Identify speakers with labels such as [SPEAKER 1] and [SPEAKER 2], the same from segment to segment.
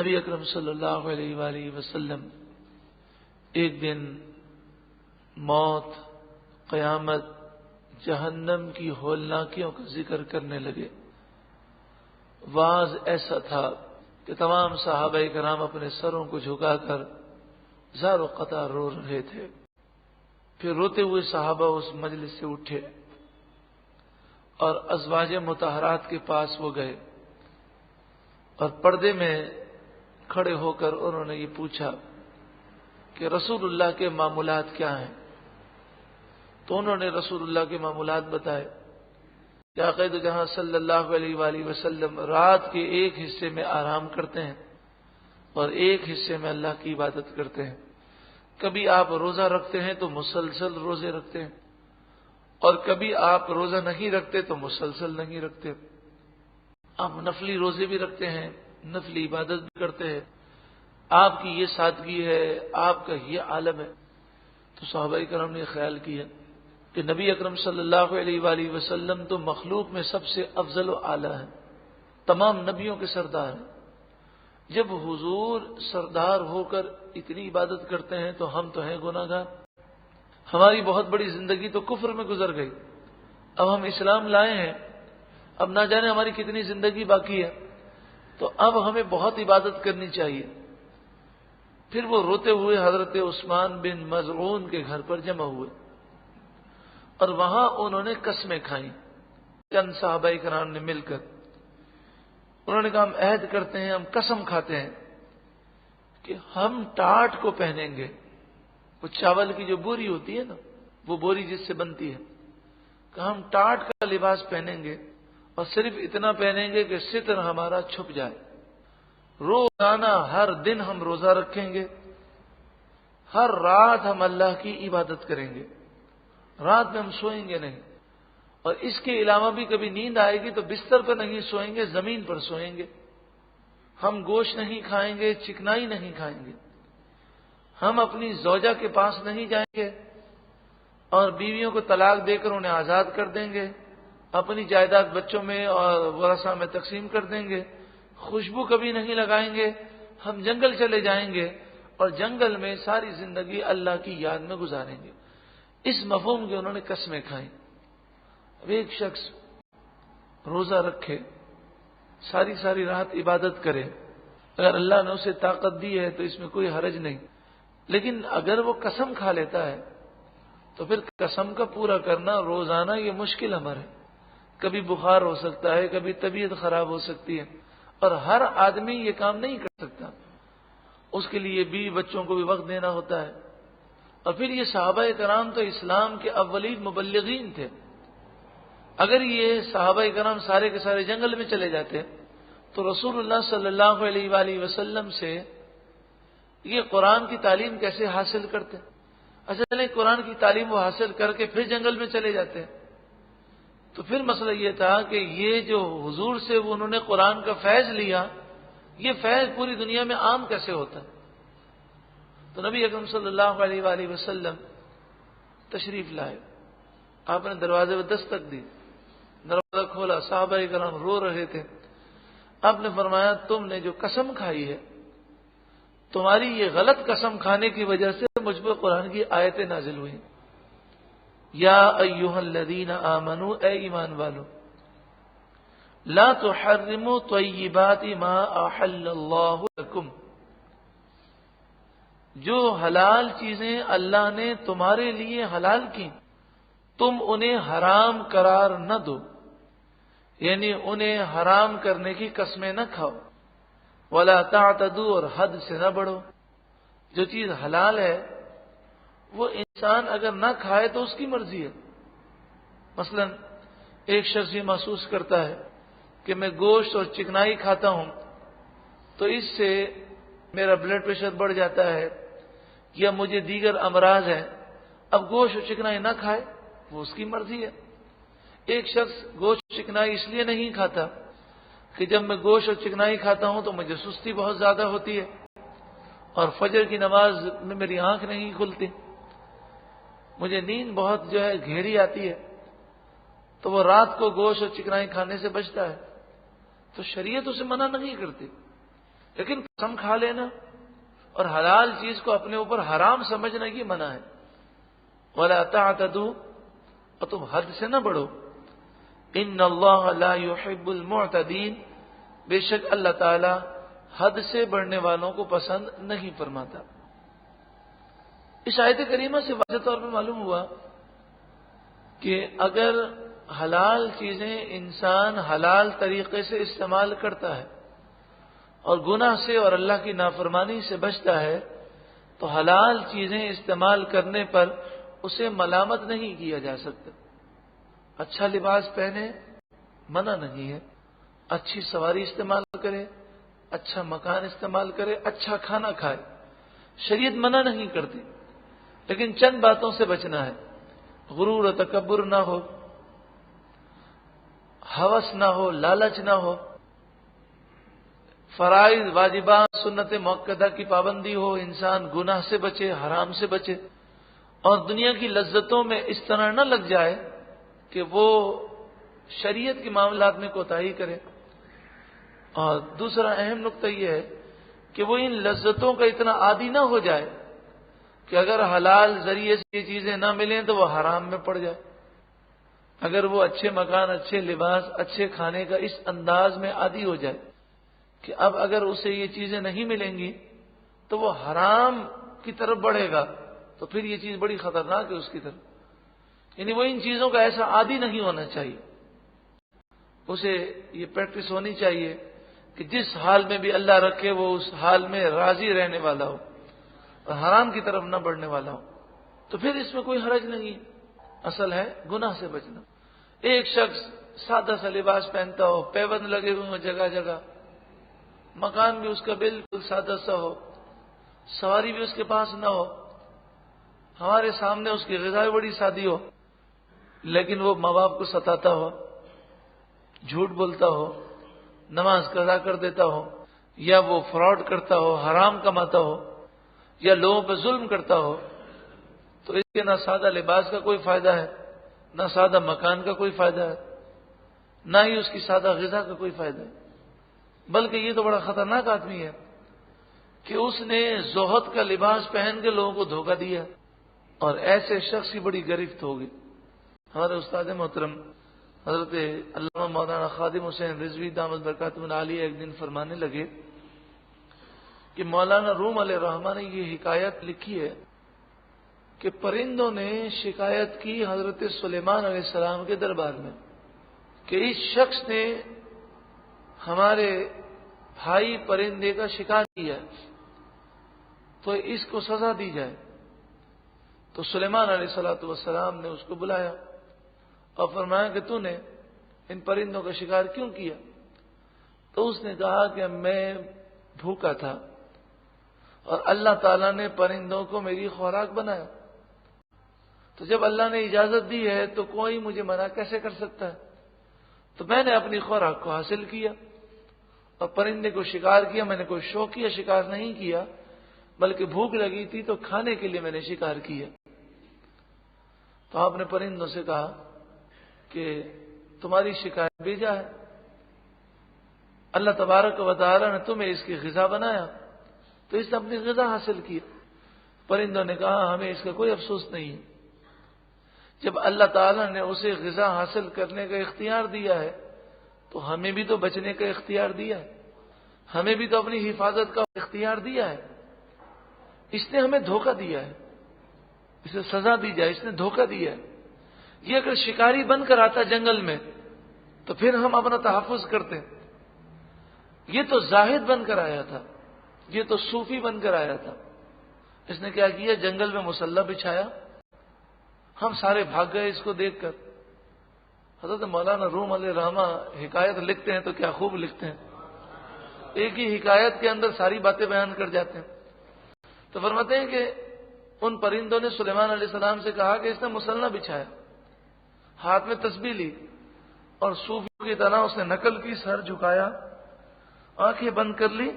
[SPEAKER 1] نبی اکرم صلی اللہ علیہ وآلہ وسلم ایک دن موت، قیامت، جہنم کی ہولناکیوں کا ذکر کرنے لگے۔ واعظ ایسا تھا کہ تمام صحابہ کرام اپنے سروں کو جھکا کر زار و قطار رو رہے تھے۔ پھر روتے ہوئے صحابہ اس مجلس سے اٹھے اور ازواج مطہرات کے پاس وہ گئے اور پردے میں کھڑے ہو کر انہوں نے یہ پوچھا کہ رسول اللہ کے معمولات کیا ہیں؟ تو انہوں نے رسول اللہ کے معمولات بتائے کہ عقائد جہاں صلی اللہ علیہ وآلہ وسلم رات کے ایک حصے میں آرام کرتے ہیں اور ایک حصے میں اللہ کی عبادت کرتے ہیں۔ کبھی آپ روزہ رکھتے ہیں تو مسلسل روزے رکھتے ہیں، اور کبھی آپ روزہ نہیں رکھتے تو مسلسل نہیں رکھتے۔ آپ نفلی روزے بھی رکھتے ہیں، نفلی عبادت بھی کرتے ہیں۔ آپ کی یہ سادگی ہے، آپ کا یہ عالم ہے۔ تو صحابہ کرام نے خیال کیا کہ نبی اکرم صلی اللہ علیہ وآلہ وسلم تو مخلوق میں سب سے افضل و اعلیٰ ہیں، تمام نبیوں کے سردار ہیں۔ جب حضور سردار ہو کر اتنی عبادت کرتے ہیں تو ہم تو ہیں گناہ گار، ہماری بہت بڑی زندگی تو کفر میں گزر گئی، اب ہم اسلام لائے ہیں، اب نہ جانے ہماری کتنی زندگی باقی ہے، تو اب ہمیں بہت عبادت کرنی چاہیے۔ پھر وہ روتے ہوئے حضرت عثمان بن مظعون کے گھر پر جمع ہوئے اور وہاں انہوں نے قسمیں کھائیں۔ چند صحابہ کرام نے مل کر انہوں نے کہا ہم عہد کرتے ہیں، ہم قسم کھاتے ہیں کہ ہم ٹاٹ کو پہنیں گے، وہ چاول کی جو بوری ہوتی ہے نا، وہ بوری جس سے بنتی ہے، کہ ہم ٹاٹ کا لباس پہنیں گے اور صرف اتنا پہنیں گے کہ ستر ہمارا چھپ جائے۔ روزانہ ہر دن ہم روزہ رکھیں گے، ہر رات ہم اللہ کی عبادت کریں گے، رات میں ہم سوئیں گے نہیں، اور اس کے علاوہ بھی کبھی نیند آئے گی تو بستر پر نہیں سوئیں گے، زمین پر سوئیں گے۔ ہم گوشت نہیں کھائیں گے، چکنائی نہیں کھائیں گے، ہم اپنی زوجہ کے پاس نہیں جائیں گے اور بیویوں کو طلاق دے کر انہیں آزاد کر دیں گے، اپنی جائیداد بچوں میں اور ورثہ میں تقسیم کر دیں گے، خوشبو کبھی نہیں لگائیں گے، ہم جنگل چلے جائیں گے اور جنگل میں ساری زندگی اللہ کی یاد میں گزاریں گے۔ اس مفہوم کے انہوں نے قسمیں کھائیں۔ اب ایک شخص روزہ رکھے، ساری رات عبادت کرے، اگر اللہ نے اسے طاقت دی ہے تو اس میں کوئی حرج نہیں، لیکن اگر وہ قسم کھا لیتا ہے تو پھر قسم کا پورا کرنا روزانہ یہ مشکل امر ہے۔ کبھی بخار ہو سکتا ہے، کبھی طبیعت خراب ہو سکتی ہے، اور ہر آدمی یہ کام نہیں کر سکتا، اس کے لیے بیوی بچوں کو بھی وقت دینا ہوتا ہے۔ اور پھر یہ صحابہ کرام تو اسلام کے اولین مبلغین تھے، اگر یہ صحابہ کرام سارے کے سارے جنگل میں چلے جاتے تو رسول اللہ صلی اللہ علیہ وآلہ وسلم سے یہ قرآن کی تعلیم کیسے حاصل کرتے؟ اچھا چلیں قرآن کی تعلیم وہ حاصل کر کے پھر جنگل میں چلے جاتے، تو پھر مسئلہ یہ تھا کہ یہ جو حضور سے وہ انہوں نے قرآن کا فیض لیا، یہ فیض پوری دنیا میں عام کیسے ہوتا؟ تو نبی اکرم صلی اللہ علیہ وآلہ وسلم تشریف لائے، آپ نے دروازے پر دستک دی، دروازہ کھولا، صحابہ کرام رو رہے تھے۔ آپ نے فرمایا تم نے جو قسم کھائی ہے، تمہاری یہ غلط قسم کھانے کی وجہ سے مجھ پر قرآن کی آیتیں نازل ہوئی۔ یا ایھا الذین آمنوا، اے ایمان والو، لا تحرموا طیبات ما احل اللہ لکم، جو حلال چیزیں اللہ نے تمہارے لیے حلال کی تم انہیں حرام قرار نہ دو، یعنی انہیں حرام کرنے کی قسمیں نہ کھاؤ۔ ولا تعتدوا، اور حد سے نہ بڑھو۔ جو چیز حلال ہے وہ انسان اگر نہ کھائے تو اس کی مرضی ہے۔ مثلا ایک شخص یہ محسوس کرتا ہے کہ میں گوشت اور چکنائی کھاتا ہوں تو اس سے میرا بلڈ پریشر بڑھ جاتا ہے یا مجھے دیگر امراض ہیں، اب گوشت اور چکنائی نہ کھائے، وہ اس کی مرضی ہے۔ ایک شخص گوشت چکنائی اس لیے نہیں کھاتا کہ جب میں گوشت اور چکنائی کھاتا ہوں تو مجھے سستی بہت زیادہ ہوتی ہے اور فجر کی نماز میں میری آنکھ نہیں کھلتی، مجھے نیند بہت جو ہے گہری آتی ہے، تو وہ رات کو گوشت اور چکنائی کھانے سے بچتا ہے۔ تو شریعت اسے منع نہیں کرتی، لیکن قسم کھا لینا اور حلال چیز کو اپنے اوپر حرام سمجھنا یہ منع ہے. وَلَا تَعْتَدُوا، اور تم حد سے نہ بڑھو. ان اللہ لا يحب المعتدین، بے شک اللہ تعالی حد سے بڑھنے والوں کو پسند نہیں فرماتا. اس آیت کریمہ سے واضح طور پر معلوم ہوا کہ اگر حلال چیزیں انسان حلال طریقے سے استعمال کرتا ہے اور گناہ سے اور اللہ کی نافرمانی سے بچتا ہے تو حلال چیزیں استعمال کرنے پر اسے ملامت نہیں کیا جا سکتا. اچھا لباس پہنے منع نہیں ہے، اچھی سواری استعمال کرے، اچھا مکان استعمال کرے، اچھا کھانا کھائے، شریعت منع نہیں کرتی. لیکن چند باتوں سے بچنا ہے. غرور و تکبر نہ ہو، ہوس نہ ہو، لالچ نہ ہو، فرائض واجبات سنت مؤکدہ کی پابندی ہو، انسان گناہ سے بچے، حرام سے بچے، اور دنیا کی لذتوں میں اس طرح نہ لگ جائے کہ وہ شریعت کے معاملات میں کوتاہی کرے. اور دوسرا اہم نقطہ یہ ہے کہ وہ ان لذتوں کا اتنا عادی نہ ہو جائے کہ اگر حلال ذریعے سے یہ چیزیں نہ ملیں تو وہ حرام میں پڑ جائے. اگر وہ اچھے مکان، اچھے لباس، اچھے کھانے کا اس انداز میں عادی ہو جائے کہ اب اگر اسے یہ چیزیں نہیں ملیں گی تو وہ حرام کی طرف بڑھے گا، تو پھر یہ چیز بڑی خطرناک ہے اس کی طرف. یعنی وہ ان چیزوں کا ایسا عادی نہیں ہونا چاہیے. اسے یہ پریکٹس ہونی چاہیے کہ جس حال میں بھی اللہ رکھے وہ اس حال میں راضی رہنے والا ہو اور حرام کی طرف نہ بڑھنے والا ہو. تو پھر اس میں کوئی حرج نہیں ہے. اصل ہے گناہ سے بچنا. ایک شخص سادہ سا لباس پہنتا ہو، پیبند لگے ہوئے ہوں جگہ جگہ، مکان بھی اس کا بالکل سادہ سا ہو، سواری بھی اس کے پاس نہ ہو، ہمارے سامنے اس کی غذا بڑی سادی ہو، لیکن وہ ماں باپ کو ستاتا ہو، جھوٹ بولتا ہو، نماز قضا کر دیتا ہو، یا وہ فراڈ کرتا ہو، حرام کماتا ہو، یا لوگوں پہ ظلم کرتا ہو، تو اس کے نہ سادہ لباس کا کوئی فائدہ ہے، نہ سادہ مکان کا کوئی فائدہ ہے، نہ ہی اس کی سادہ غذا کا کوئی فائدہ ہے. بلکہ یہ تو بڑا خطرناک آدمی ہے کہ اس نے زہد کا لباس پہن کے لوگوں کو دھوکہ دیا، اور ایسے شخص کی بڑی گرفت ہوگی. ہمارے استاد محترم حضرت علامہ مولانا خادم حسین رضوی دامت برکاتہ العالیہ ایک دن فرمانے لگے کہ مولانا روم علیہ الرحمہ نے یہ حکایت لکھی ہے کہ پرندوں نے شکایت کی حضرت سلیمان علیہ السلام کے دربار میں کہ اس شخص نے ہمارے بھائی پرندے کا شکار کیا تو اس کو سزا دی جائے. تو سلیمان علیہ السلام نے اس کو بلایا اور فرمایا کہ تو نے ان پرندوں کا شکار کیوں کیا؟ تو اس نے کہا کہ میں بھوکا تھا اور اللہ تعالیٰ نے پرندوں کو میری خوراک بنایا، تو جب اللہ نے اجازت دی ہے تو کوئی مجھے منع کیسے کر سکتا ہے؟ تو میں نے اپنی خوراک کو حاصل کیا اور پرندے کو شکار کیا. میں نے کوئی شوقیہ شکار نہیں کیا، بلکہ بھوک لگی تھی تو کھانے کے لیے میں نے شکار کیا. تو آپ نے پرندوں سے کہا کہ تمہاری شکایت بھیجا ہے، اللہ تبارک و تعالی نے تمہیں اس کی غذا بنایا تو اس نے اپنی غذا حاصل کی. پرندوں نے کہا ہمیں اس کا کوئی افسوس نہیں ہے. جب اللہ تعالیٰ نے اسے غذا حاصل کرنے کا اختیار دیا ہے تو ہمیں بھی تو بچنے کا اختیار دیا ہے، ہمیں بھی تو اپنی حفاظت کا اختیار دیا ہے. اس نے ہمیں دھوکہ دیا ہے، اسے سزا دی جائے، اس نے دھوکہ دیا ہے. یہ اگر شکاری بن کر آتا جنگل میں تو پھر ہم اپنا تحفظ کرتے. یہ تو زاہد بن کر آیا تھا، یہ تو صوفی بن کر آیا تھا. اس نے کیا کیا؟ جنگل میں مسلح بچھایا. ہم سارے بھاگ گئے اس کو دیکھ کر. حضرت مولانا روم علیہ الرحمہ حکایت لکھتے ہیں تو کیا خوب لکھتے ہیں، ایک ہی حکایت کے اندر ساری باتیں بیان کر جاتے ہیں. تو فرماتے ہیں کہ ان پرندوں نے سلیمان علیہ السلام سے کہا کہ اس نے مسلح بچھایا، ہاتھ میں تسبیح لی اور صوفیوں کی طرح اس نے نقل کی، سر جھکایا، آنکھیں بند کر لی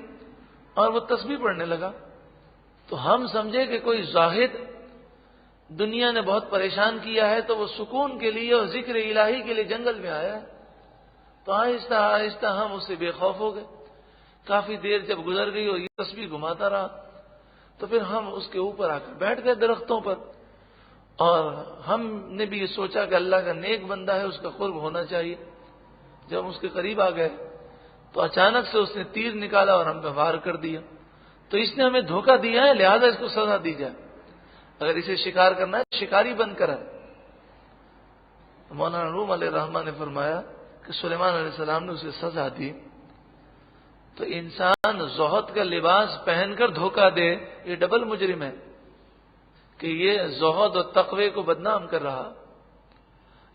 [SPEAKER 1] اور وہ تسبیح پڑھنے لگا. تو ہم سمجھے کہ کوئی زاہد دنیا نے بہت پریشان کیا ہے تو وہ سکون کے لیے اور ذکر الہی کے لیے جنگل میں آیا ہے. تو آہستہ آہستہ ہم اس سے بے خوف ہو گئے کافی دیر جب گزر گئی اور یہ تسبیح گھماتا رہا تو پھر ہم اس کے اوپر آ کر بیٹھ گئے درختوں پر، اور ہم نے بھی یہ سوچا کہ اللہ کا نیک بندہ ہے، اس کا قرب ہونا چاہیے۔ جب ہم اس کے قریب آ گئے تو اچانک سے اس نے تیر نکالا اور ہم پہ وار کر دیا۔ تو اس نے ہمیں دھوکہ دیا ہے، لہذا اس کو سزا دی جائے، اگر اسے شکار کرنا ہے شکاری بن کر ہے۔ مولانا روم علیہ الرحمہ نے فرمایا کہ سلیمان علیہ السلام نے اسے سزا دی۔ تو انسان زہد کا لباس پہن کر دھوکہ دے، یہ ڈبل مجرم ہے کہ یہ زہد اور تقوی کو بدنام کر رہا،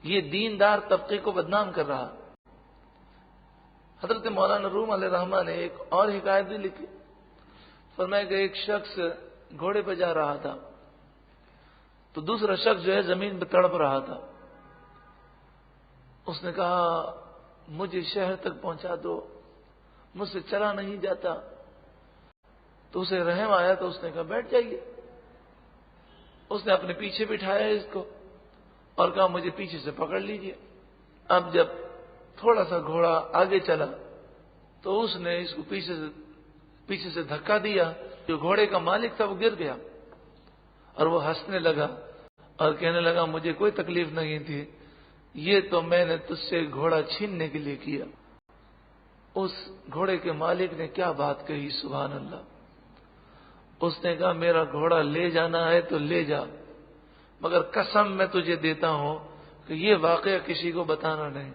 [SPEAKER 1] یہ دیندار طبقے کو بدنام کر رہا۔ حضرت مولانا روم علیہ الرحمہ نے ایک اور حکایت بھی لکھی، فرمایا کہ ایک شخص گھوڑے پہ جا رہا تھا تو دوسرا شخص جو ہے زمین پہ تڑپ رہا تھا۔ اس نے کہا مجھے شہر تک پہنچا دو، مجھ سے چلا نہیں جاتا۔ تو اسے رحم آیا تو اس نے کہا بیٹھ جائیے۔ اس نے اپنے پیچھے بٹھایا اس کو اور کہا مجھے پیچھے سے پکڑ لیجئے۔ اب جب تھوڑا سا گھوڑا آگے چلا تو اس نے اس کو پیچھے سے دھکا دیا، جو گھوڑے کا مالک تھا وہ گر گیا اور وہ ہنسنے لگا اور کہنے لگا مجھے کوئی تکلیف نہیں تھی، یہ تو میں نے تجھ سے گھوڑا چھیننے کے لیے کیا۔ اس گھوڑے کے مالک نے کیا بات کہی، سبحان اللہ۔ اس نے کہا میرا گھوڑا لے جانا ہے تو لے جا، مگر قسم میں تجھے دیتا ہوں کہ یہ واقعہ کسی کو بتانا نہیں،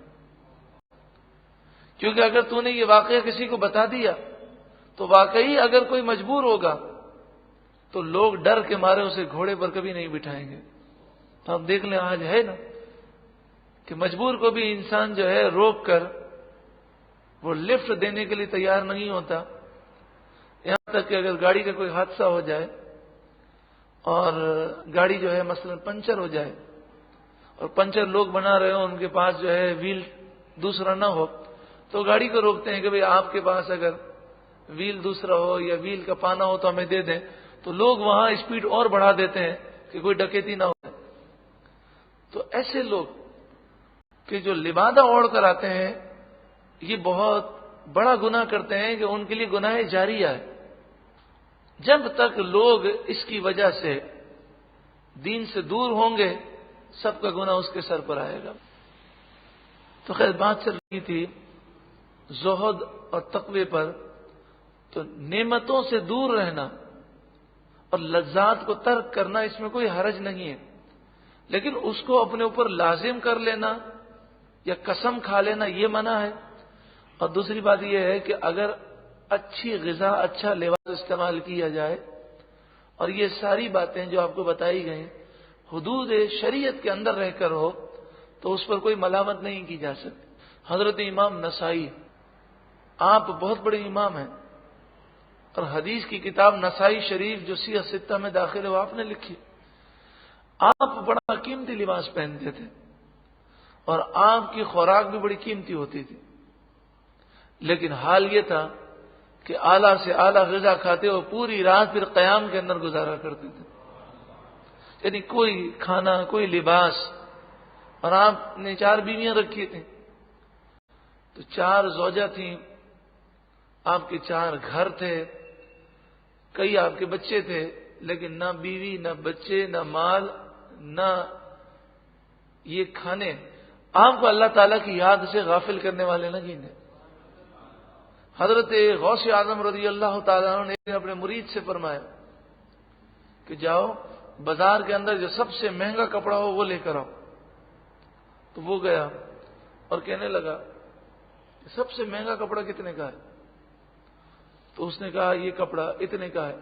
[SPEAKER 1] کیونکہ اگر تو نے یہ واقعہ کسی کو بتا دیا تو واقعی اگر کوئی مجبور ہوگا تو لوگ ڈر کے مارے اسے گھوڑے پر کبھی نہیں بٹھائیں گے۔ تو آپ دیکھ لیں آج ہے نا کہ مجبور کو بھی انسان جو ہے روک کر وہ لفٹ دینے کے لیے تیار نہیں ہوتا، یہاں تک کہ اگر گاڑی کا کوئی حادثہ ہو جائے اور گاڑی جو ہے مثلا پنچر ہو جائے اور پنچر لوگ بنا رہے ہوں، ان کے پاس جو ہے ویل دوسرا نہ ہو تو گاڑی کو روکتے ہیں کہ بھئی آپ کے پاس اگر ویل دوسرا ہو یا ویل کا پانا ہو تو ہمیں دے دیں، تو لوگ وہاں اسپیڈ اور بڑھا دیتے ہیں کہ کوئی ڈکیتی نہ ہو۔ تو ایسے لوگ کہ جو لبادہ اوڑھ کر آتے ہیں یہ بہت بڑا گناہ کرتے ہیں کہ ان کے لیے گناہ جاریہ ہے۔ جب تک لوگ اس کی وجہ سے دین سے دور ہوں گے سب کا گناہ اس کے سر پر آئے گا۔ تو خیر بات چل رہی تھی زہد اور تقوی پر، تو نعمتوں سے دور رہنا اور لذات کو ترک کرنا اس میں کوئی حرج نہیں ہے، لیکن اس کو اپنے اوپر لازم کر لینا یا قسم کھا لینا یہ منع ہے۔ اور دوسری بات یہ ہے کہ اگر اچھی غذا اچھا لباس استعمال کیا جائے اور یہ ساری باتیں جو آپ کو بتائی گئیں حدود شریعت کے اندر رہ کر ہو تو اس پر کوئی ملامت نہیں کی جا سکتی۔ حضرت امام نسائی، آپ بہت بڑے امام ہیں اور حدیث کی کتاب نسائی شریف جو سیہ ستہ میں داخل ہے وہ آپ نے لکھی۔ آپ بڑا قیمتی لباس پہنتے تھے اور آپ کی خوراک بھی بڑی قیمتی ہوتی تھی، لیکن حال یہ تھا کہ اعلیٰ سے اعلیٰ غذا کھاتے اور پوری رات پھر قیام کے اندر گزارا کرتے تھے، یعنی کوئی کھانا کوئی لباس۔ اور آپ نے 4 بیویاں رکھی تھیں، تو 4 زوجہ تھیں، آپ کے 4 گھر تھے، کئی آپ کے بچے تھے، لیکن نہ بیوی نہ بچے نہ مال نہ یہ کھانے، آپ کو اللہ تعالیٰ کی یاد سے غافل کرنے والے نہ گینے۔ حضرت غوث اعظم رضی اللہ تعالیٰ عنہ نے اپنے مرید سے فرمایا کہ جاؤ بازار کے اندر جو سب سے مہنگا کپڑا ہو وہ لے کر آؤ۔ تو وہ گیا اور کہنے لگا سب سے مہنگا کپڑا کتنے کا ہے؟ تو اس نے کہا یہ کپڑا اتنے کا ہے،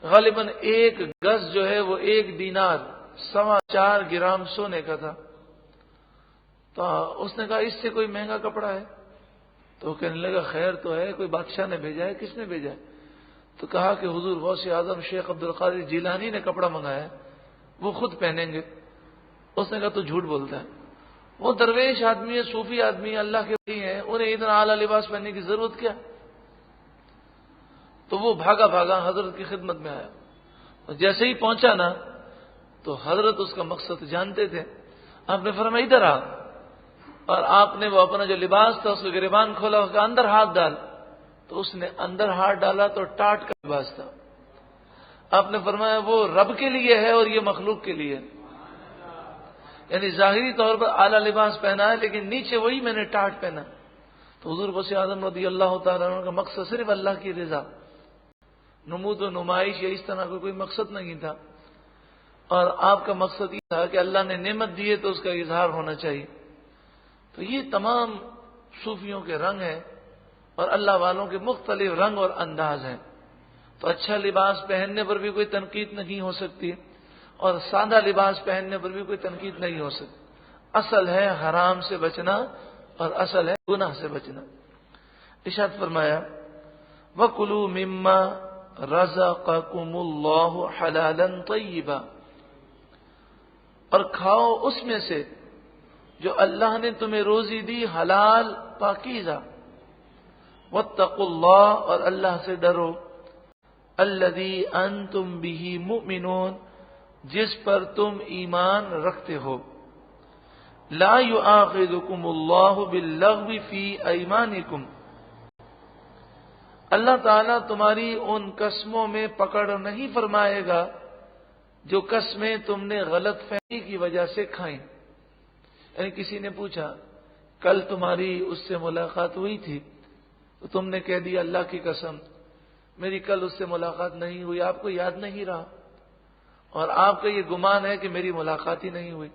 [SPEAKER 1] غالباً 1 گز جو ہے وہ 1 دینار 4.25 گرام سونے کا تھا۔ تو اس نے کہا اس سے کوئی مہنگا کپڑا ہے؟ تو وہ کہنے لگا خیر تو ہے، کوئی بادشاہ نے بھیجا ہے؟ کس نے بھیجا ہے؟ تو کہا کہ حضور غوث اعظم شیخ عبد القادر جیلانی نے کپڑا منگایا ہے، وہ خود پہنیں گے۔ اس نے کہا تو جھوٹ بولتا ہے، وہ درویش آدمی ہے، صوفی آدمی ہے، اللہ کے ولی ہیں، انہیں اتنا اعلیٰ لباس پہننے کی ضرورت کیا؟ تو وہ بھاگا بھاگا حضرت کی خدمت میں آیا، اور جیسے ہی پہنچا نا تو حضرت اس کا مقصد جانتے تھے۔ آپ نے فرمایا ادھر آ، اور آپ نے وہ اپنا جو لباس تھا اس کو گریبان کھولا، اس کا اندر ہاتھ ڈال، تو تو اس نے اندر ہاتھ ڈالا تو ٹاٹ کا لباس تھا. آپ نے فرمایا وہ رب کے لیے ہے اور یہ مخلوق کے لیے، یعنی ظاہری طور پر اعلیٰ لباس پہنا ہے لیکن نیچے وہی میں نے ٹاٹ پہنا. تو حضور غوث اعظم رضی اللہ تعالیٰ عنہ کا مقصد صرف اللہ کی رضا، نمود و نمائش یا اس طرح کا کوئی مقصد نہیں تھا. اور آپ کا مقصد یہ تھا کہ اللہ نے نعمت دی ہے تو اس کا اظہار ہونا چاہیے. تو یہ تمام صوفیوں کے رنگ ہیں اور اللہ والوں کے مختلف رنگ اور انداز ہیں. تو اچھا لباس پہننے پر بھی کوئی تنقید نہیں ہو سکتی اور سادہ لباس پہننے پر بھی کوئی تنقید نہیں ہو سکتی. اصل ہے حرام سے بچنا اور اصل ہے گناہ سے بچنا. ارشاد فرمایا وَكُلُوا مِمَّا رَزَقَكُمُ اللَّهُ حَلَالًا طَيِّبًا، اور کھاؤ اس میں سے جو اللہ نے تمہیں روزی دی حلال پاکیزہ. وَاتَّقُوا اللَّهَ، اور اللہ سے ڈرو. الَّذِي أَنْتُمْ بِهِ مُؤْمِنُونَ، جس پر تم ایمان رکھتے ہو. لا يؤاخذكم الله باللغو في ايمانكم، اللہ تعالیٰ تمہاری ان قسموں میں پکڑ نہیں فرمائے گا جو قسمیں تم نے غلط فہمی کی وجہ سے کھائیں. یعنی کسی نے پوچھا کل تمہاری اس سے ملاقات ہوئی تھی تو تم نے کہہ دیا اللہ کی قسم میری کل اس سے ملاقات نہیں ہوئی، آپ کو یاد نہیں رہا اور آپ کا یہ گمان ہے کہ میری ملاقات ہی نہیں ہوئی.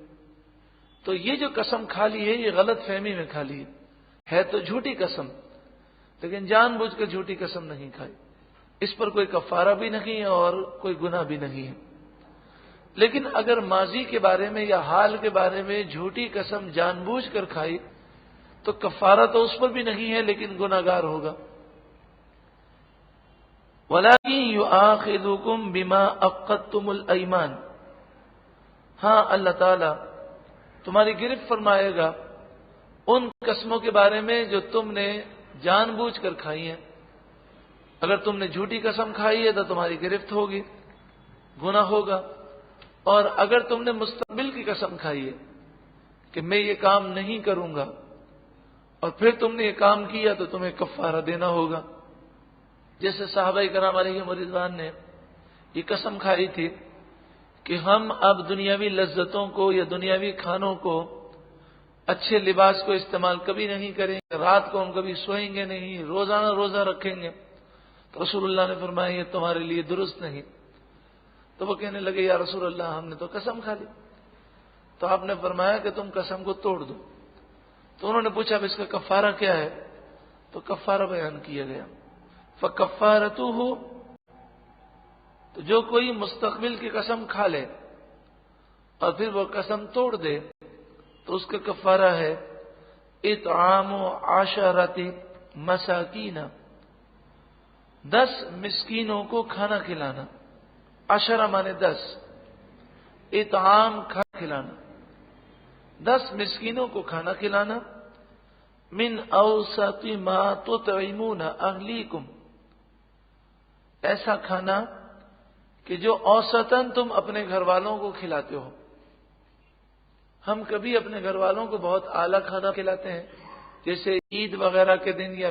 [SPEAKER 1] تو یہ جو قسم کھا لی ہے یہ غلط فہمی میں کھا لی ہے تو جھوٹی قسم، لیکن جان بوجھ کر جھوٹی قسم نہیں کھائی. اس پر کوئی کفارہ بھی نہیں ہے اور کوئی گناہ بھی نہیں ہے. لیکن اگر ماضی کے بارے میں یا حال کے بارے میں جھوٹی قسم جان بوجھ کر کھائی تو کفارہ تو اس پر بھی نہیں ہے لیکن گناہگار ہوگا. وَلَٰكِن يُؤَاخِذُكُم بِمَا عَقَّدتُّمُ الْأَيْمَانَ، ہاں اللہ تعالیٰ تمہاری گرفت فرمائے گا ان قسموں کے بارے میں جو تم نے جان بوجھ کر کھائی ہیں. اگر تم نے جھوٹی قسم کھائی ہے تو تمہاری گرفت ہوگی، گناہ ہوگا. اور اگر تم نے مستقبل کی قسم کھائی ہے کہ میں یہ کام نہیں کروں گا اور پھر تم نے یہ کام کیا تو تمہیں کفارہ دینا ہوگا. جیسے صحابہ کرام علیہم رضوان نے یہ قسم کھائی تھی کہ ہم اب دنیاوی لذتوں کو یا دنیاوی کھانوں کو، اچھے لباس کو استعمال کبھی نہیں کریں گے، رات کو ہم کبھی سوئیں گے نہیں، روزانہ روزہ رکھیں گے. تو رسول اللہ نے فرمایا یہ تمہارے لیے درست نہیں. تو وہ کہنے لگے یا رسول اللہ ہم نے تو قسم کھا لی. تو آپ نے فرمایا کہ تم قسم کو توڑ دو. تو انہوں نے پوچھا اب اس کا کفارہ کیا ہے؟ تو کفارہ بیان کیا گیا. فَكَفَّارَتُهُ، تو جو کوئی مستقبل کی قسم کھا لے اور پھر وہ قسم توڑ دے تو اس کا کفارہ ہے اطعام 10 مساکین، 10 مسکینوں کو کھانا کھلانا. 10 مانے 10، اطعام کھانا کھلانا، 10 مسکینوں کو کھانا کھلانا. من اوسط ما تطعمون اہلیکم، ایسا کھانا کہ جو اوسطاً تم اپنے گھر والوں کو کھلاتے ہو. ہم کبھی اپنے گھر والوں کو بہت اعلیٰ کھانا کھلاتے ہیں، جیسے عید وغیرہ کے دن یا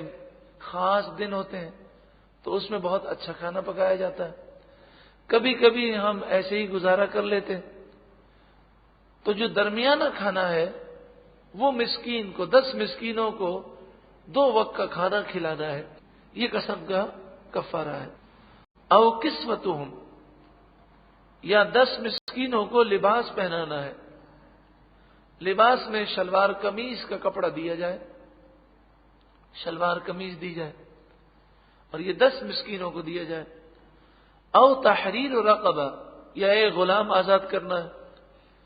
[SPEAKER 1] خاص دن ہوتے ہیں تو اس میں بہت اچھا کھانا پکایا جاتا ہے. کبھی کبھی ہم ایسے ہی گزارا کر لیتے ہیں. تو جو درمیانہ کھانا ہے وہ مسکین کو، 10 مسکینوں کو 2 وقت کا کھانا کھلانا ہے، یہ قسم کا کفارہ ہے. او کسوتہم، یا 10 مسکینوں کو لباس پہنانا ہے. لباس میں شلوار قمیض کا کپڑا دیا جائے، شلوار قمیض دی جائے اور یہ 10 مسکینوں کو دیا جائے. او تحریر رقبہ، یا ایک غلام آزاد کرنا ہے.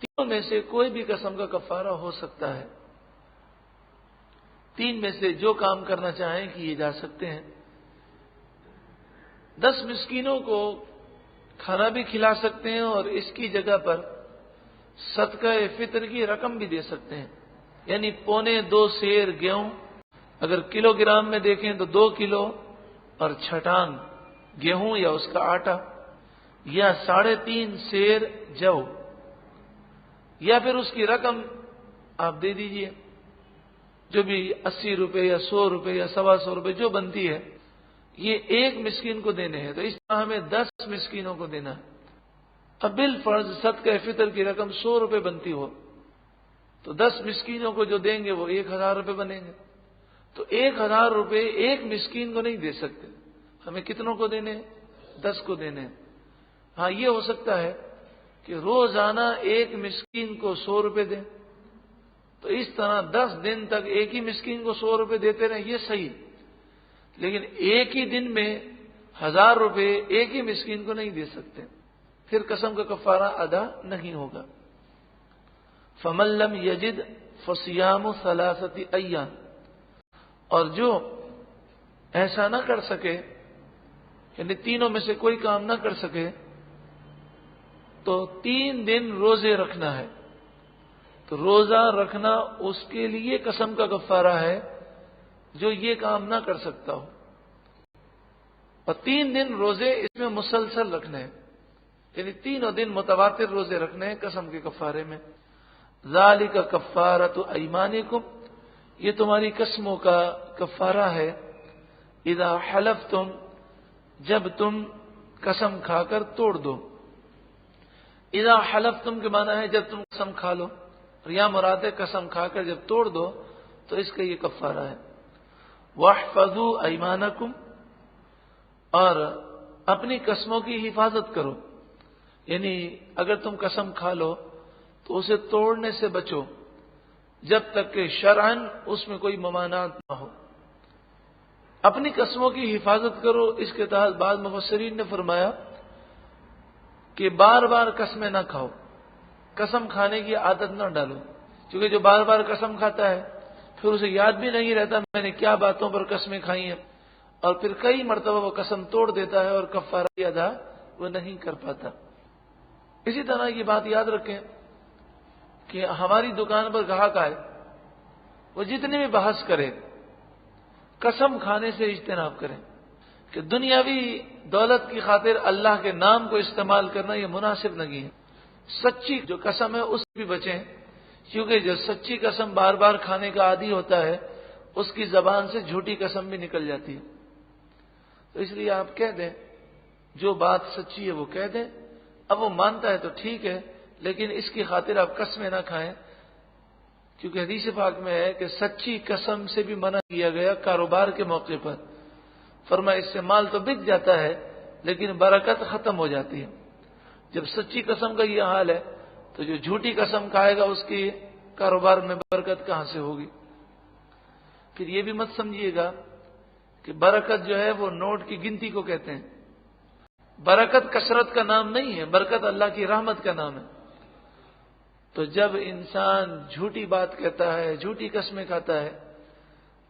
[SPEAKER 1] تینوں میں سے کوئی بھی قسم کا کفارہ ہو سکتا ہے. 3 میں سے جو کام کرنا چاہیں کیے جا سکتے ہیں. 10 مسکینوں کو کھانا بھی کھلا سکتے ہیں اور اس کی جگہ پر صدقہ فطر کی رقم بھی دے سکتے ہیں. یعنی 2.25 سیر گیہوں، اگر کلو گرام میں دیکھیں تو 2 کلو، اور 6 گیہوں یا اس کا آٹا، یا 3.5 سیر جو، یا پھر اس کی رقم آپ دے دیجئے جو بھی 80 روپے یا 100 روپے یا 125 روپے جو بنتی ہے یہ ایک مسکین کو دینے ہیں، تو اس طرح ہمیں 10 مسکینوں کو دینا ہے۔ اب بالفرض صدقہ فطر کی رقم 100 روپے بنتی ہو، تو 10 مسکینوں کو جو دیں گے وہ 1000 روپے بنیں گے۔ تو 1000 روپے ایک مسکین کو نہیں دے سکتے، ہمیں کتنوں کو دینے ہیں؟ 10 کو دینے ہیں۔ ہاں یہ ہو سکتا ہے کہ روزانہ ایک مسکین کو 100 روپے دیں، تو اس طرح 10 دن تک ایک ہی مسکین کو 100 روپے دیتے رہیں، یہ صحیح۔ لیکن ایک ہی دن میں 1000 روپے ایک ہی مسکین کو نہیں دے سکتے، پھر قسم کا کفارہ ادا نہیں ہوگا۔ فَمَن لَّمْ يَجِدْ فَصِيَامُ 3 أَيَّامٍ، اور جو ایسا نہ کر سکے، یعنی تینوں میں سے کوئی کام نہ کر سکے، تو 3 دن روزے رکھنا ہے۔ تو روزہ رکھنا اس کے لیے قسم کا کفارہ ہے جو یہ کام نہ کر سکتا ہو، اور 3 دن روزے اس میں مسلسل رکھنے ہیں، یعنی تینوں دن متواتر روزے رکھنے ہیں قسم کے کفارے میں۔ ذالک کفارۃ ایمانکم، یہ تمہاری قسموں کا کفارہ ہے۔ اذا حلفتم، جب تم قسم کھا کر توڑ دو۔ اذا حلفتم کے معنی ہے جب تم قسم کھا لو، اور یہاں مراد ہے قسم کھا کر جب توڑ دو تو اس کا یہ کفارہ ہے۔ واحفظوا ایمانکم، اور اپنی قسموں کی حفاظت کرو، یعنی اگر تم قسم کھا لو تو اسے توڑنے سے بچو جب تک کہ شرعاً اس میں کوئی ممانعت نہ ہو۔ اپنی قسموں کی حفاظت کرو، اس کے تحت بعض مفسرین نے فرمایا کہ بار بار قسمیں نہ کھاؤ، قسم کھانے کی عادت نہ ڈالو، کیونکہ جو بار بار قسم کھاتا ہے پھر اسے یاد بھی نہیں رہتا میں نے کیا باتوں پر قسمیں کھائی ہیں، اور پھر کئی مرتبہ وہ قسم توڑ دیتا ہے اور کفارہ ادا وہ نہیں کر پاتا۔ اسی طرح یہ بات یاد رکھیں کہ ہماری دکان پر گاہک آئے، وہ جتنے بھی بحث کرے قسم کھانے سے اجتناب کریں، کہ دنیاوی دولت کی خاطر اللہ کے نام کو استعمال کرنا یہ مناسب نہیں ہے۔ سچی جو قسم ہے اس سے بھی بچیں، کیونکہ جو سچی قسم بار بار کھانے کا عادی ہوتا ہے اس کی زبان سے جھوٹی قسم بھی نکل جاتی ہے۔ تو اس لیے آپ کہہ دیں، جو بات سچی ہے وہ کہہ دیں، اب وہ مانتا ہے تو ٹھیک ہے، لیکن اس کی خاطر آپ قسمیں نہ کھائیں، کیونکہ حدیث پاک میں ہے کہ سچی قسم سے بھی منع کیا گیا کاروبار کے موقع پر۔ فرمایا اس سے مال تو بک جاتا ہے لیکن برکت ختم ہو جاتی ہے۔ جب سچی قسم کا یہ حال ہے تو جو جھوٹی قسم کھائے گا اس کی کاروبار میں برکت کہاں سے ہوگی؟ پھر یہ بھی مت سمجھیے گا کہ برکت جو ہے وہ نوٹ کی گنتی کو کہتے ہیں۔ برکت کثرت کا نام نہیں ہے، برکت اللہ کی رحمت کا نام ہے۔ تو جب انسان جھوٹی بات کہتا ہے، جھوٹی قسمیں کھاتا ہے،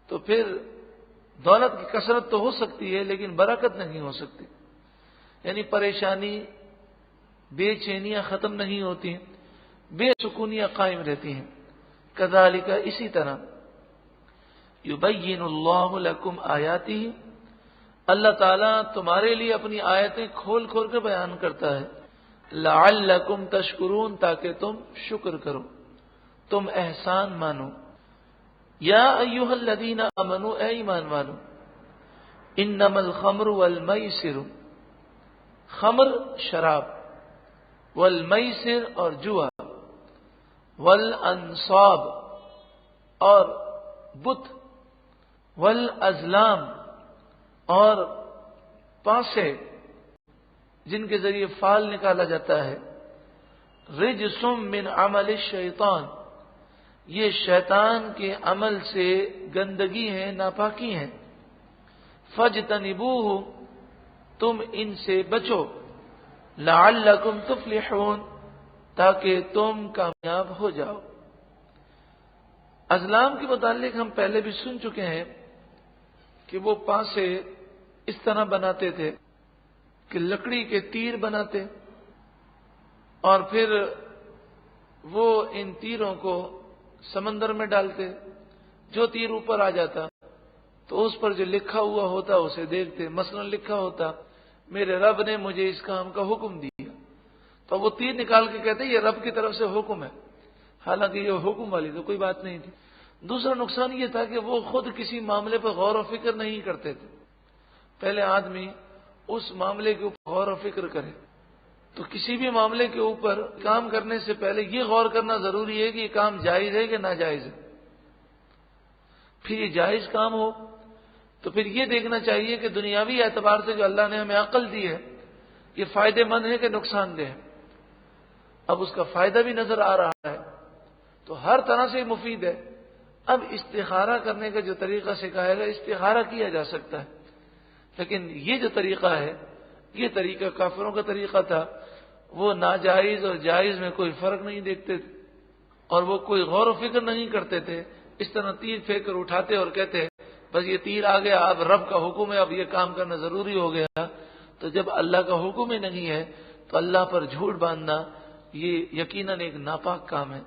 [SPEAKER 1] تو پھر دولت کی کثرت تو ہو سکتی ہے لیکن برکت نہیں ہو سکتی، یعنی پریشانی، بے چینیاں ختم نہیں ہوتی، بے سکونیاں قائم رہتی ہیں۔ کذالک، اسی طرح، یبین اللہ لکم آیاتہ، اللہ تعالیٰ تمہارے لیے اپنی آیتیں کھول کھول کر بیان کرتا ہے، لعلکم تشکرون، تاکہ تم شکر کرو، تم احسان مانو۔ یا ایھا الذین آمنوا، اے ایمان والو، انما الخمر والمیسر، خمر شراب، والمیسر اور جوا، والانصاب اور بت، والازلام اور پانسے جن کے ذریعے فال نکالا جاتا ہے، رجس من عمل الشیطان، یہ شیطان کے عمل سے گندگی ہے، ناپاکی ہیں۔ فاجتنبوہ، تم ان سے بچو، لعلکم تفلحون، تاکہ تم کامیاب ہو جاؤ۔ ازلام کے متعلق ہم پہلے بھی سن چکے ہیں کہ وہ پانسے اس طرح بناتے تھے کہ لکڑی کے تیر بناتے اور پھر وہ ان تیروں کو سمندر میں ڈالتے، جو تیر اوپر آ جاتا تو اس پر جو لکھا ہوا ہوتا اسے دیکھتے، مثلا لکھا ہوتا میرے رب نے مجھے اس کام کا حکم دیا، تو وہ تیر نکال کے کہتے یہ رب کی طرف سے حکم ہے، حالانکہ یہ حکم والی تو کوئی بات نہیں تھی۔ دوسرا نقصان یہ تھا کہ وہ خود کسی معاملے پر غور و فکر نہیں کرتے تھے، پہلے آدمی اس معاملے کے اوپر غور و فکر کرے. تو کسی بھی معاملے کے اوپر کام کرنے سے پہلے یہ غور کرنا ضروری ہے کہ یہ کام جائز ہے کہ ناجائز ہے. پھر یہ جائز کام ہو تو پھر یہ دیکھنا چاہیے کہ دنیاوی اعتبار سے جو اللہ نے ہمیں عقل دی ہے یہ فائدے مند ہے کہ نقصان دہ ہے. اب اس کا فائدہ بھی نظر آ رہا ہے تو ہر طرح سے مفید ہے. اب استخارہ کرنے کا جو طریقہ سکھایا گا، استخارہ کیا جا سکتا ہے، لیکن یہ جو طریقہ ہے یہ طریقہ کافروں کا طریقہ تھا. وہ ناجائز اور جائز میں کوئی فرق نہیں دیکھتے تھے اور وہ کوئی غور و فکر نہیں کرتے تھے. اس طرح تیر پھینک کر اٹھاتے اور کہتے بس یہ تیر آ گیا، اب رب کا حکم ہے، اب یہ کام کرنا ضروری ہو گیا. تو جب اللہ کا حکم ہی نہیں ہے تو اللہ پر جھوٹ باندھنا یہ یقیناً ایک ناپاک کام ہے.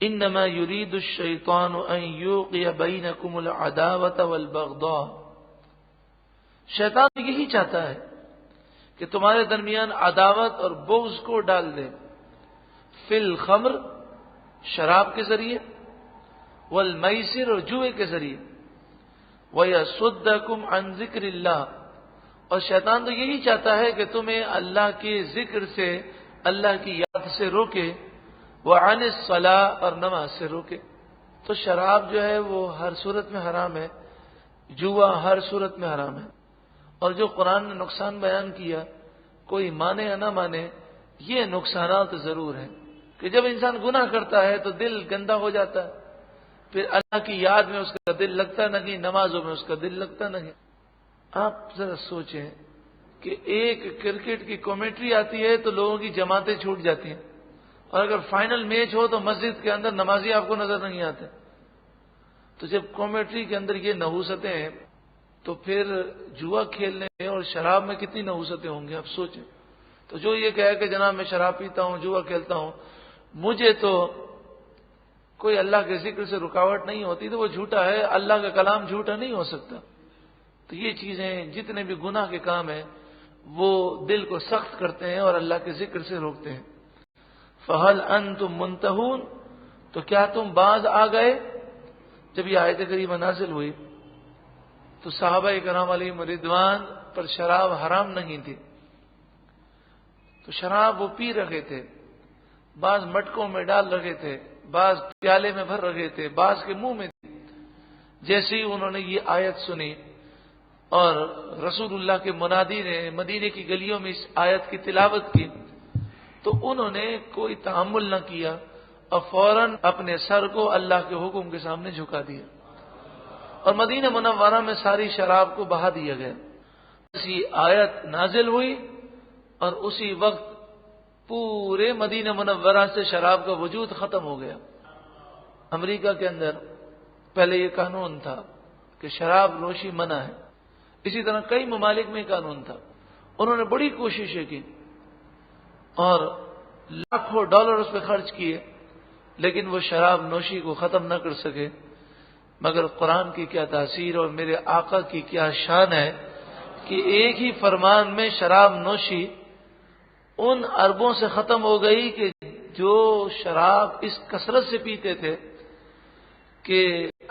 [SPEAKER 1] انما يريد الشيطان ان يوقع بينكم العداوة والبغضاء. شیطان یہی چاہتا ہے کہ تمہارے درمیان عداوت اور بغض کو ڈال دے. فی الخمر، شراب کے ذریعے، والمیسر، اور جوئے کے ذریعے، وَيَصُدَّكُمْ عَنْ ذِكْرِ اللَّهِ. اور شیطان تو یہی چاہتا ہے کہ تمہیں اللہ کے ذکر سے، اللہ کی یاد سے روکے، وَعَنِ الصَّلَاةِ، اور نماز سے روکے. تو شراب جو ہے وہ ہر صورت میں حرام ہے، جوا ہر صورت میں حرام ہے. اور جو قرآن نے نقصان بیان کیا، کوئی مانے یا نہ مانے، یہ نقصانات ضرور ہیں کہ جب انسان گناہ کرتا ہے تو دل گندا ہو جاتا ہے، پھر اللہ کی یاد میں اس کا دل لگتا نہیں، نمازوں میں اس کا دل لگتا نہیں. آپ ذرا سوچیں کہ ایک کرکٹ کی کمیٹری آتی ہے تو لوگوں کی جماعتیں چھوٹ جاتی ہیں، اور اگر فائنل میچ ہو تو مسجد کے اندر نمازی آپ کو نظر نہیں آتے. تو جب کمیٹری کے اندر یہ نحوستیں ہیں تو پھر جوا کھیلنے اور شراب میں کتنی نحوستیں ہوں گی، آپ سوچیں. تو جو یہ کہے کہ جناب میں شراب پیتا ہوں، جوا کھیلتا ہوں، مجھے تو کوئی اللہ کے ذکر سے رکاوٹ نہیں ہوتی، تو وہ جھوٹا ہے. اللہ کا کلام جھوٹا نہیں ہو سکتا. تو یہ چیزیں، جتنے بھی گناہ کے کام ہیں وہ دل کو سخت کرتے ہیں اور اللہ کے ذکر سے روکتے ہیں. فَهَلْ أَنْتُمْ مُنْتَهُونَ، تو کیا تم باز آ گئے؟ جب یہ آیت کریمہ نازل ہوئی تو صحابہ کرام علیہم رضوان پر شراب حرام نہیں تھی، تو شراب وہ پی رہے تھے، بعض مٹکوں میں ڈال رہے تھے، بعض پیالے میں بھر رہے تھے، بعض کے منہ میں تھی. جیسے ہی انہوں نے یہ آیت سنی اور رسول اللہ کے منادی نے مدینے کی گلیوں میں اس آیت کی تلاوت کی تو انہوں نے کوئی تحمل نہ کیا اور فوراً اپنے سر کو اللہ کے حکم کے سامنے جھکا دیا اور مدینہ منورہ میں ساری شراب کو بہا دیا گیا. اسی آیت نازل ہوئی اور اسی وقت پورے مدینہ منورہ سے شراب کا وجود ختم ہو گیا. امریکہ کے اندر پہلے یہ قانون تھا کہ شراب نوشی منع ہے. اسی طرح کئی ممالک میں قانون تھا. انہوں نے بڑی کوششیں کی اور لاکھوں ڈالر اس پہ خرچ کیے، لیکن وہ شراب نوشی کو ختم نہ کر سکے. مگر قرآن کی کیا تاثیر اور میرے آقا کی کیا شان ہے کہ ایک ہی فرمان میں شراب نوشی ان اربوں سے ختم ہو گئی کہ جو شراب اس کثرت سے پیتے تھے کہ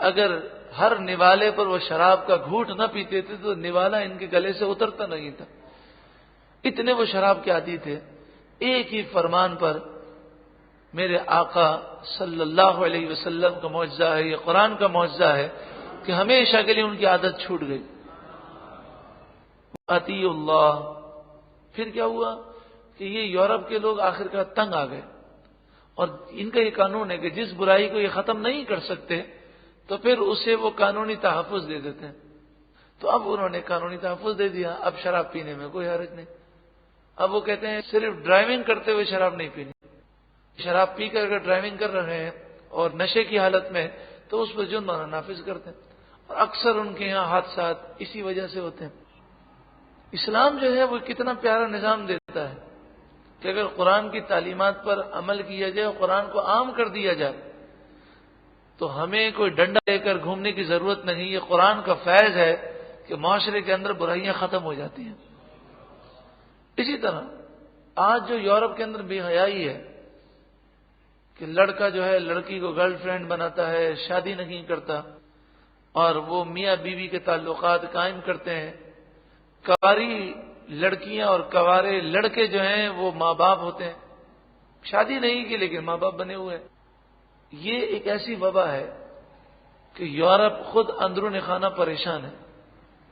[SPEAKER 1] اگر ہر نوالے پر وہ شراب کا گھوٹ نہ پیتے تھے تو نوالا ان کے گلے سے اترتا نہیں تھا. اتنے وہ شراب کے عادی تھے. ایک ہی فرمان پر میرے آقا صلی اللہ علیہ وسلم کا معجزہ ہے، یہ قرآن کا معجزہ ہے کہ ہمیشہ کے لیے ان کی عادت چھوٹ گئی. اطیع اللہ. پھر کیا ہوا کہ یہ یورپ کے لوگ آخر کار تنگ آ گئے اور ان کا یہ قانون ہے کہ جس برائی کو یہ ختم نہیں کر سکتے تو پھر اسے وہ قانونی تحفظ دے دیتے ہیں. تو اب انہوں نے قانونی تحفظ دے دیا، اب شراب پینے میں کوئی حرج نہیں. اب وہ کہتے ہیں صرف ڈرائیونگ کرتے ہوئے شراب نہیں پینی. شراب پی کر اگر ڈرائیونگ کر رہے ہیں اور نشے کی حالت میں تو اس پر جرمانہ نافذ کرتے ہیں، اور اکثر ان کے یہاں حادثات اسی وجہ سے ہوتے ہیں. اسلام جو ہے وہ کتنا پیارا نظام دیتا ہے کہ اگر قرآن کی تعلیمات پر عمل کیا جائے اور قرآن کو عام کر دیا جائے تو ہمیں کوئی ڈنڈا لے کر گھومنے کی ضرورت نہیں. یہ قرآن کا فیض ہے کہ معاشرے کے اندر برائیاں ختم ہو جاتی ہیں. اسی طرح آج جو یورپ کے اندر بے حیائی ہے کہ لڑکا جو ہے لڑکی کو گرل فرینڈ بناتا ہے، شادی نہیں کرتا، اور وہ میاں بیوی کے تعلقات قائم کرتے ہیں. کواری لڑکیاں اور کوارے لڑکے جو ہیں وہ ماں باپ ہوتے ہیں, شادی نہیں کی لیکن ماں باپ بنے ہوئے ہیں. یہ ایک ایسی وبا ہے کہ یورپ خود اندرون خانہ پریشان ہے,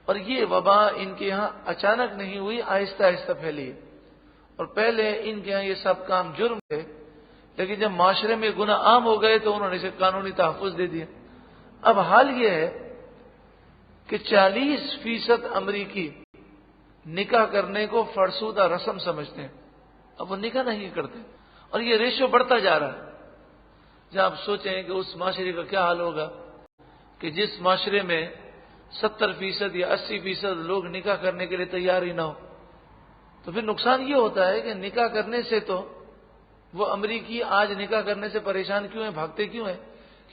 [SPEAKER 1] اور یہ وبا ان کے یہاں اچانک نہیں ہوئی, آہستہ آہستہ پھیلی. اور پہلے ان کے یہاں یہ سب کام جرم تھے, لیکن جب معاشرے میں گناہ عام ہو گئے تو انہوں نے اسے قانونی تحفظ دے دیا. اب حال یہ ہے کہ 40% امریکی نکاح کرنے کو فرسودہ رسم سمجھتے ہیں, اب وہ نکاح نہیں کرتے, اور یہ ریشو بڑھتا جا رہا ہے. جب آپ سوچیں کہ اس معاشرے کا کیا حال ہوگا کہ جس معاشرے میں 70% یا 80% لوگ نکاح کرنے کے لیے تیار ہی نہ ہو, تو پھر نقصان یہ ہوتا ہے کہ نکاح کرنے سے تو وہ امریکی آج نکاح کرنے سے پریشان کیوں ہیں, بھاگتے کیوں ہیں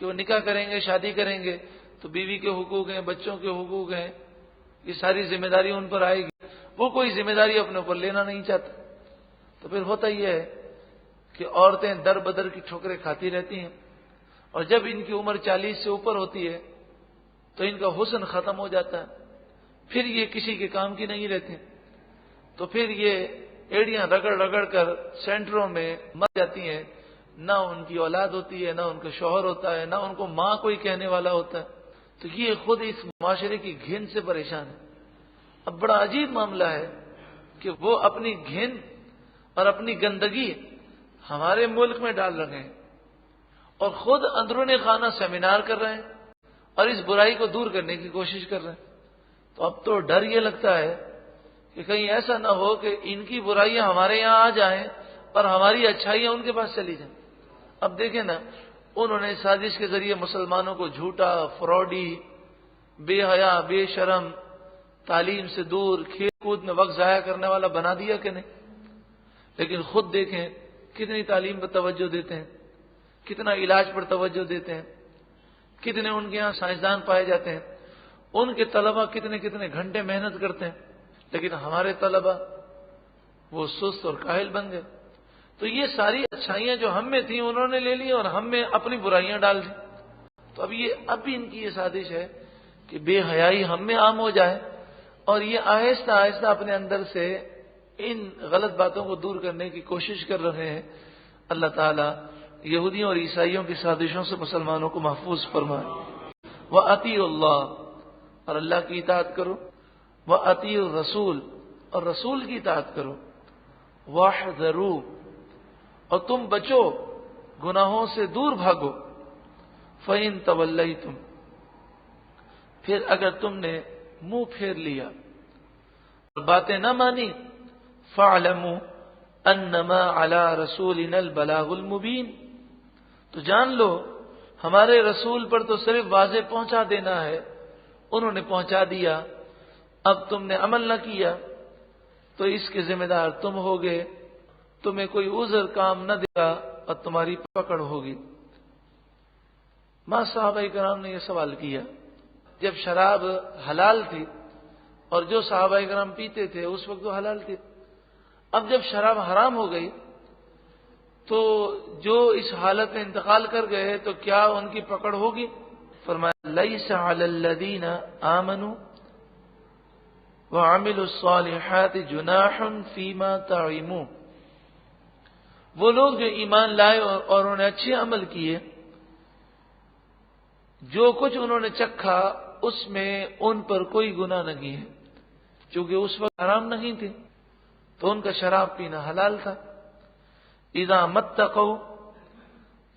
[SPEAKER 1] کہ وہ نکاح کریں گے, شادی کریں گے تو بیوی کے حقوق ہیں, بچوں کے حقوق ہیں, یہ ساری ذمہ داری ان پر آئے گی. وہ کوئی ذمہ داری اپنے اوپر لینا نہیں چاہتا. تو پھر ہوتا یہ ہے کہ عورتیں در بدر کی ٹھوکریں کھاتی رہتی ہیں, اور جب ان کی عمر 40 سے اوپر ہوتی ہے تو ان کا حسن ختم ہو جاتا ہے, پھر یہ کسی کے کام کی نہیں رہتے. تو پھر یہ ایڑیاں رگڑ رگڑ کر سینٹروں میں مر جاتی ہیں, نہ ان کی اولاد ہوتی ہے, نہ ان کا شوہر ہوتا ہے, نہ ان کو ماں کوئی کہنے والا ہوتا ہے. تو یہ خود اس معاشرے کی گھن سے پریشان ہے. اب بڑا عجیب معاملہ ہے کہ وہ اپنی گھن اور اپنی گندگی ہمارے ملک میں ڈال رہے ہیں, اور خود اندرون خانہ سیمینار کر رہے ہیں, اور اس برائی کو دور کرنے کی کوشش کر رہے ہیں. تو اب تو ڈر یہ لگتا ہے کہ کہیں ایسا نہ ہو کہ ان کی برائیاں ہمارے یہاں آ جائیں اور ہماری اچھائیاں ان کے پاس چلی جائیں. اب دیکھیں نا, انہوں نے سازش کے ذریعے مسلمانوں کو جھوٹا, فراڈی, بے حیا, بے شرم, تعلیم سے دور, کھیل کود میں وقت ضائع کرنے والا بنا دیا کہ نہیں. لیکن خود دیکھیں کتنی تعلیم پر توجہ دیتے ہیں, کتنا علاج پر توجہ دیتے ہیں, کتنے ان کے یہاں سائنسدان پائے جاتے ہیں, ان کے طلبہ کتنے کتنے گھنٹے محنت کرتے ہیں, لیکن ہمارے طلبہ وہ سست اور کاہل بن گئے. تو یہ ساری اچھائیاں جو ہم میں تھیں انہوں نے لے لی اور ہم میں اپنی برائیاں ڈال دی. تو اب بھی ان کی یہ سازش ہے کہ بے حیائی ہم میں عام ہو جائے, اور یہ آہستہ آہستہ اپنے اندر سے ان غلط باتوں کو دور کرنے کی کوشش کر رہے ہیں. اللہ تعالیٰ یہودیوں اور عیسائیوں کی سازشوں سے مسلمانوں کو محفوظ فرمائے. وَأَطِیعُوا اللَّهَ, اور اللہ کی اطاعت کرو. وَأَطِیعُوا الرَّسُولَ, اور رسول کی اطاعت کرو. وَاحْذَرُوا, اور تم بچو, گناہوں سے دور بھاگو. فَإِن تَوَلَّيْتُمْ, پھر اگر تم نے منہ پھیر لیا اور باتیں نہ مانی, فَاعْلَمُوا أَنَّمَا عَلَى رَسُولِنَا الْبَلَاغُ الْمُبِينُ, تو جان لو ہمارے رسول پر تو صرف واضح پہنچا دینا ہے, انہوں نے پہنچا دیا, اب تم نے عمل نہ کیا تو اس کے ذمہ دار تم ہوگے, تمہیں کوئی عذر کام نہ دے گا اور تمہاری پکڑ ہوگی. ماں صحابہ کرام نے یہ سوال کیا, جب شراب حلال تھی اور جو صحابہ کرام پیتے تھے اس وقت وہ حلال تھی, اب جب شراب حرام ہو گئی تو جو اس حالت میں انتقال کر گئے تو کیا ان کی پکڑ ہوگی؟ فرمایا لیس علی الذین آمنوا وعملوا الصالحات جناح فیما طعموا, وہ لوگ جو ایمان لائے اور انہوں نے اچھے عمل کیے, جو کچھ انہوں نے چکھا اس میں ان پر کوئی گناہ نہیں ہے, چونکہ اس وقت حرام نہیں تھی تو ان کا شراب پینا حلال تھا. اذا متقوا,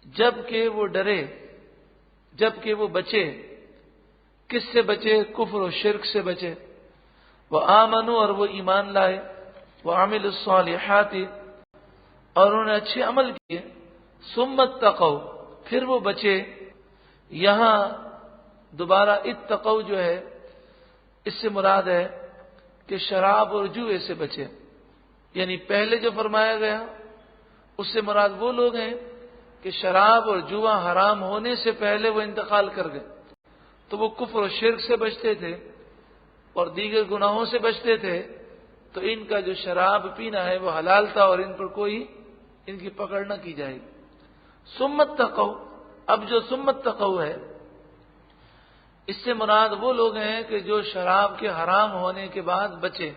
[SPEAKER 1] جب کہ وہ ڈرے, جب کہ وہ بچے, کس سے بچے؟ کفر و شرک سے بچے. وآمنوا, اور وہ ایمان لائے, وعملوا الصالحات, اور انہوں نے اچھے عمل کیے. ثم اتقوا, پھر وہ بچے. یہاں دوبارہ اتقوا جو ہے اس سے مراد ہے کہ شراب اور جوئے سے بچے, یعنی پہلے جو فرمایا گیا اس سے مراد وہ لوگ ہیں کہ شراب اور جوا حرام ہونے سے پہلے وہ انتقال کر گئے, تو وہ کفر و شرک سے بچتے تھے اور دیگر گناہوں سے بچتے تھے, تو ان کا جو شراب پینا ہے وہ حلال تھا اور ان پر کوئی ان کی پکڑ نہ کی جائے گی. ثم اتقوا, اب جو ثم اتقوا ہے اس سے مراد وہ لوگ ہیں کہ جو شراب کے حرام ہونے کے بعد بچے،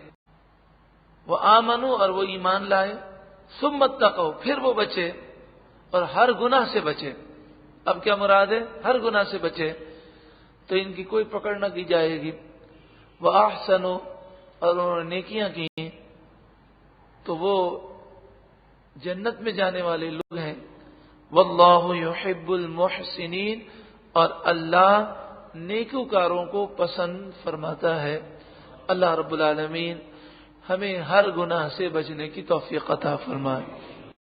[SPEAKER 1] وہ آمنو اور وہ ایمان لائے، ثم اتقوا پھر وہ بچے اور ہر گناہ سے بچے۔ اب کیا مراد ہے؟ ہر گناہ سے بچے تو ان کی کوئی پکڑ نہ کی جائے گی۔ وَأَحْسَنُوا اور انہوں نے نیکیاں کی تو وہ جنت میں جانے والے لوگ ہیں۔ وَاللَّهُ يُحِبُّ الْمُحْسِنِينَ اور اللہ نیکوکاروں کو پسند فرماتا ہے۔ اللہ رب العالمین ہمیں ہر گناہ سے بچنے کی توفیق عطا فرمائے۔